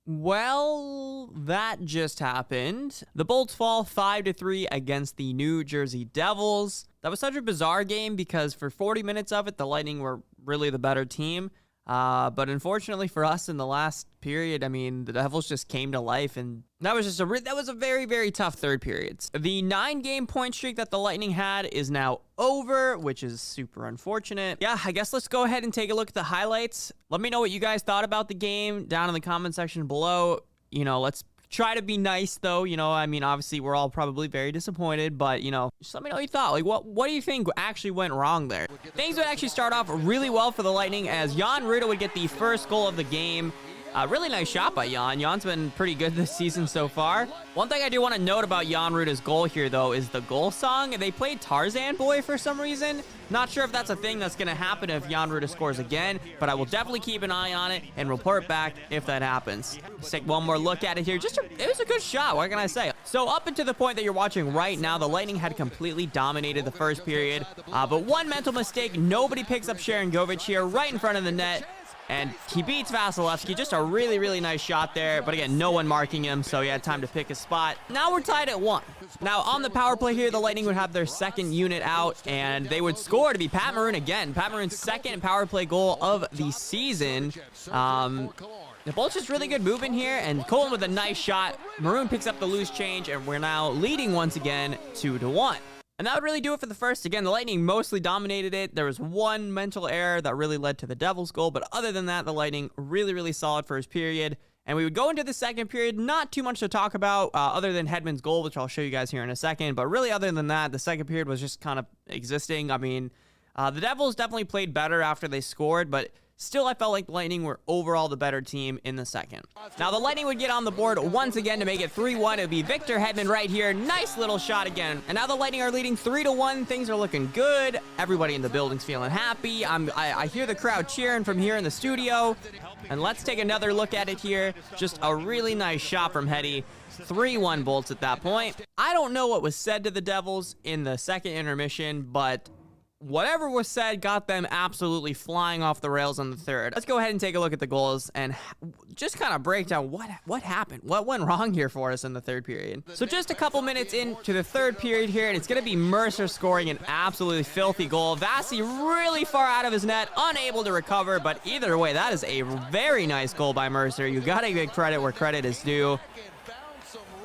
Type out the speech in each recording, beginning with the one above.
Well, that just happened. The Bolts fall 5-3 against the New Jersey Devils. That was such a bizarre game because for 40 minutes of it, the Lightning were really the better team. But unfortunately for us in the last period, I mean, the Devils just came to life, and that was just a very, very tough third period. The 9-game point streak that the Lightning had is now over, which is super unfortunate. Yeah, I guess let's go ahead and take a look at the highlights. Let me know what you guys thought about the game down in the comment section below. You know, let's try to be nice, though. You know, I mean, obviously, we're all probably very disappointed, but, you know, just let me know what you thought. Like, what do you think actually went wrong there? Things would actually start off really well for the Lightning as Jan Rutta would get the first goal of the game. Really nice shot by Jan. Jan's been pretty good this season so far. One thing I do want to note about Jan Rutta's goal here, though, is the goal song. They played Tarzan Boy for some reason. Not sure if that's a thing that's going to happen if Jan Rutta scores again, but I will definitely keep an eye on it and report back if that happens. Let's take one more look at it here. It was a good shot. What can I say? So up until the point that you're watching right now, the Lightning had completely dominated the first period. But one mental mistake. Nobody picks up Sharon Govich here right in front of the net. And he beats Vasilevsky. Just a really, really nice shot there. But again, no one marking him, so he had time to pick his spot. Now we're tied at 1. Now, on the power play here, the Lightning would have their second unit out, and they would score to be Pat Maroon again. Pat Maroon's second power play goal of the season. The Bolts just really good movement here, and Colin with a nice shot. Maroon picks up the loose change, and we're now leading once again 2-1. And that would really do it for the first. Again, the Lightning mostly dominated it. There was one mental error that really led to the Devils' goal. But other than that, the Lightning really, really solid first period. And we would go into the second period. Not too much to talk about other than Hedman's goal, which I'll show you guys here in a second. But really, other than that, the second period was just kind of existing. I mean, the Devils definitely played better after they scored. But still, I felt like the Lightning were overall the better team in the second. Now, the Lightning would get on the board once again to make it 3-1. It would be Victor Hedman right here. Nice little shot again. And now the Lightning are leading 3-1. Things are looking good. Everybody in the building's feeling happy. I hear the crowd cheering from here in the studio. And let's take another look at it here. Just a really nice shot from Heddy. 3-1 Bolts at that point. I don't know what was said to the Devils in the second intermission, but whatever was said got them absolutely flying off the rails on the third. Let's go ahead and take a look at the goals and just kind of break down what happened. What went wrong here for us in the third period. So just a couple minutes into the third period here, and it's going to be Mercer scoring an absolutely filthy goal. Vasi really far out of his net, unable to recover, but either way, that is a very nice goal by Mercer. You got to give credit where credit is due.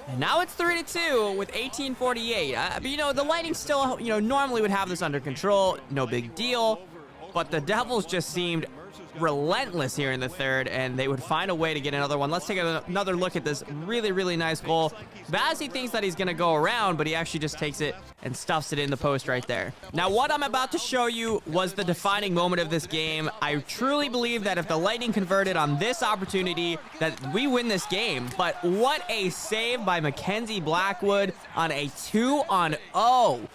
And now it's 3-2 with 18:48. But, you know, the Lightning still, you know, normally would have this under control. No big deal. But the Devils just seemed relentless here in the third, and they would find a way to get another one. Let's take another look at this really, really nice goal. Vasi thinks that he's going to go around, but he actually just takes it and stuffs it in the post right there. Now, what I'm about to show you was the defining moment of this game. I truly believe that if the Lightning converted on this opportunity, that we win this game. But what a save by Mackenzie Blackwood on a 2-on-0.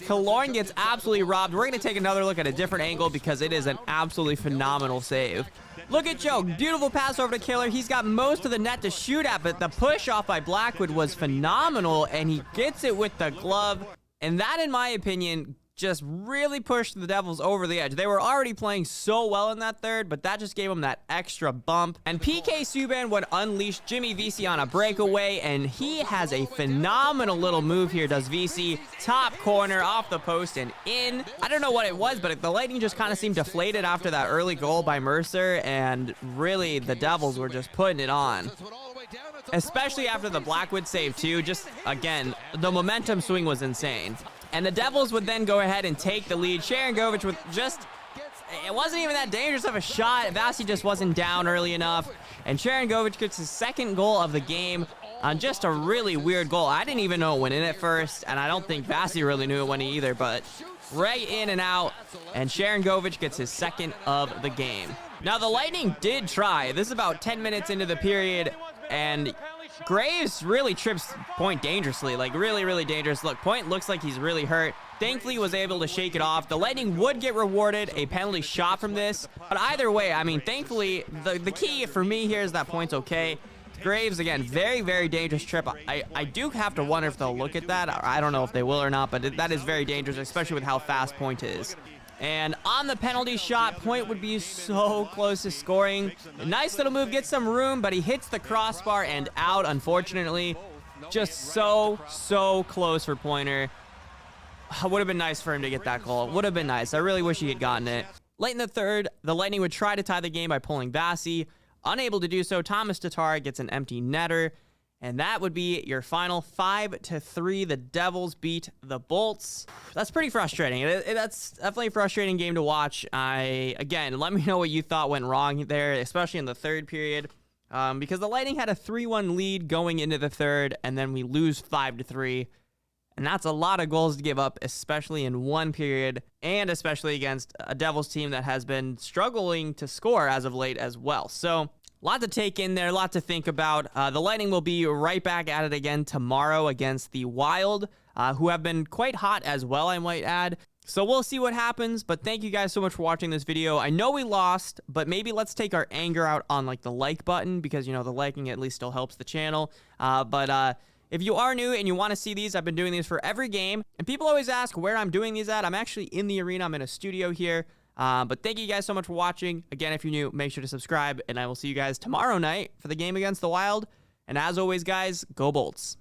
Killorn gets absolutely robbed. We're going to take another look at a different angle because it is an absolutely phenomenal save. Look at Joe. Beautiful pass over to Killer. He's got most of the net to shoot at, but the push off by Blackwood was phenomenal, and he gets it with the glove. And that, in my opinion, just really pushed the Devils over the edge. They were already playing so well in that third, but that just gave them that extra bump. And PK Subban would unleash Jimmy Vesey on a breakaway, and he has a phenomenal little move here, does Vesey. Top corner, off the post, and in. I don't know what it was, but the Lightning just kind of seemed deflated after that early goal by Mercer, and really, the Devils were just putting it on. Especially after the Blackwood save, too. Just, again, the momentum swing was insane. And the Devils would then go ahead and take the lead. Sharon Govich with just, it wasn't even that dangerous of a shot. Vasi just wasn't down early enough. And Sharon Govich gets his second goal of the game on just a really weird goal. I didn't even know it went in at first, and I don't think Vasi really knew it went in either, but right in and out. And Sharon Govich gets his second of the game. Now, the Lightning did try. This is about 10 minutes into the period, and Graves really trips Point dangerously, like really, really dangerous. Look, Point looks like he's really hurt. Thankfully, he was able to shake it off. The Lightning would get rewarded a penalty shot from this, but either way, I mean, thankfully, the key for me here is that Point's okay. Graves, again, very, very dangerous trip. I do have to wonder if they'll look at that. I don't know if they will or not, but that is very dangerous, especially with how fast Point is. And on the penalty shot, Point would be so close to scoring. A nice little move, gets some room, but he hits the crossbar and out, unfortunately. Just so close for Pointer. Would have been nice for him to get that goal. Would have been nice. I really wish he had gotten it. Late in the third, the Lightning would try to tie the game by pulling Bassey. Unable to do so, Thomas Tatar gets an empty netter. And that would be your final 5-3. The Devils beat the Bolts. That's pretty frustrating. That's definitely a frustrating game to watch. Again, let me know what you thought went wrong there, especially in the third period. Because the Lightning had a 3-1 lead going into the third, and then we lose 5-3. And that's a lot of goals to give up, especially in one period, and especially against a Devils team that has been struggling to score as of late as well. So, a lot to take in there, a lot to think about. The Lightning will be right back at it again tomorrow against the Wild, who have been quite hot as well, I might add. So we'll see what happens, but thank you guys so much for watching this video. I know we lost, but maybe let's take our anger out on like the like button, because, you know, the liking at least still helps the channel. If you are new and you want to see these, I've been doing these for every game. And people always ask where I'm doing these at. I'm actually in the arena. I'm in a studio here. But thank you guys so much for watching. Again, if you're new, make sure to subscribe, and I will see you guys tomorrow night for the game against the Wild. And as always, guys, go Bolts.